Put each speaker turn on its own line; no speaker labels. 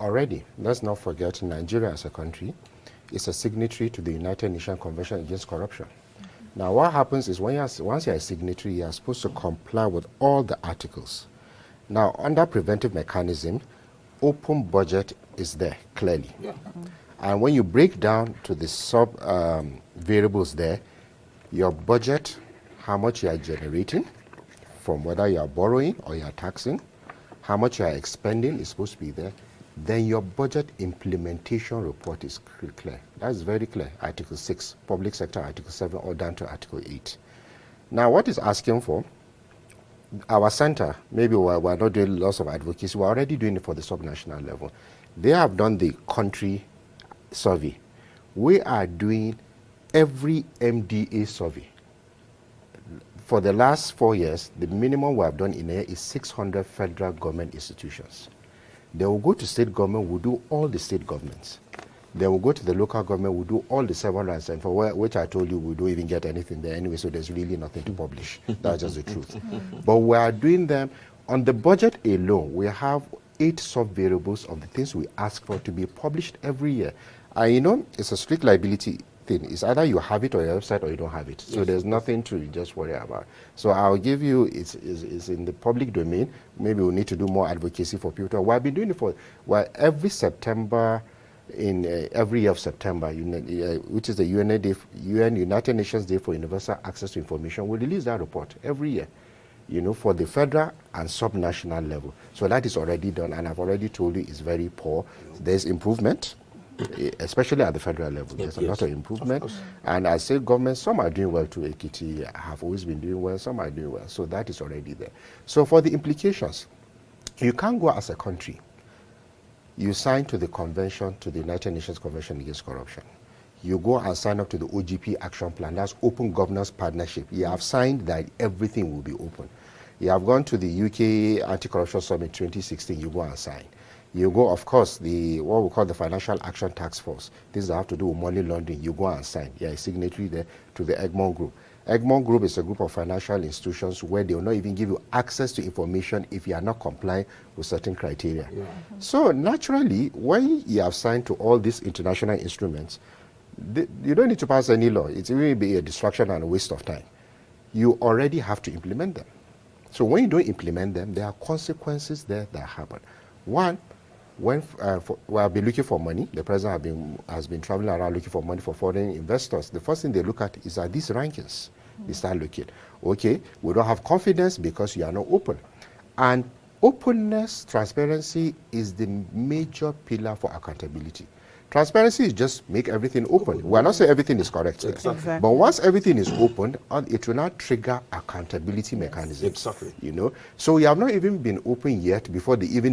already, let's not forget, Nigeria as a country is a signatory to the United Nations Convention Against Corruption. Now, what happens is once you're a signatory, you are supposed to comply with all the articles. Now, under preventive mechanism, open budget is there, clearly.
Yeah.
And when you break down to the sub variables there, your budget, how much you are generating from whether you are borrowing or you are taxing, how much you are expending is supposed to be there. Then your budget implementation report is clear. That's very clear. Article 6, public sector, Article 7, all down to Article 8. Now, what is asking for? Our center, maybe we're not doing lots of advocacy, we're already doing it for the subnational level. They have done the country survey. We are doing every MDA survey. For the last 4 years, the minimum we have done in a year is 600 federal government institutions. They will go to state government, we'll do all the state governments. They will go to the local government, we'll do all the 704, which I told you we don't even get anything there anyway, so there's really nothing to publish. That's just the truth. But we are doing them. On the budget alone, we have 8 sub-variables of the things we ask for to be published every year. And you know, it's a strict liability thing. It's either you have it on your website or you don't have it. So there's nothing to just worry about. So I'll give you, it's in the public domain. Maybe we need to do more advocacy for people. We've been doing it for, every September, in every year of September, which is the UN United Nations Day for Universal Access to Information, we release that report every year, you know, for the federal and subnational level. So that is already done, and I've already told you it's very poor. There's improvement, especially at the federal level. There's a lot of improvement. And I say government, some are doing well too. Ekiti have always been doing well, some are doing well. So that is already there. So for the implications, you can't go as a country. You sign to the convention, to the United Nations Convention Against Corruption. You go and sign up to the OGP Action Plan. That's Open Governance Partnership. You have signed that everything will be open. You have gone to the UK Anti-Corruption Summit 2016. You go and sign. You go, of course, what we call the Financial Action Task Force. Things that have to do with money laundering. You go and sign. You are a signatory there to the Egmont Group. Egmont Group is a group of financial institutions where they will not even give you access to information if you are not complying with certain criteria. So naturally, when you have signed to all these international instruments, you don't need to pass any law. It will be a distraction and a waste of time. You already have to implement them. So when you don't implement them, there are consequences there that happen. One, when we have been looking for money, the president has been traveling around looking for money for foreign investors. The first thing they look at is these rankings. They start looking. Okay, we don't have confidence because you are not open. And openness, transparency is the major pillar for accountability. Transparency is just make everything open. We're not saying everything is correct.
Exactly.
But once everything is open, it will not trigger accountability mechanisms.
Exactly.
You know, so we have not even been open yet before they even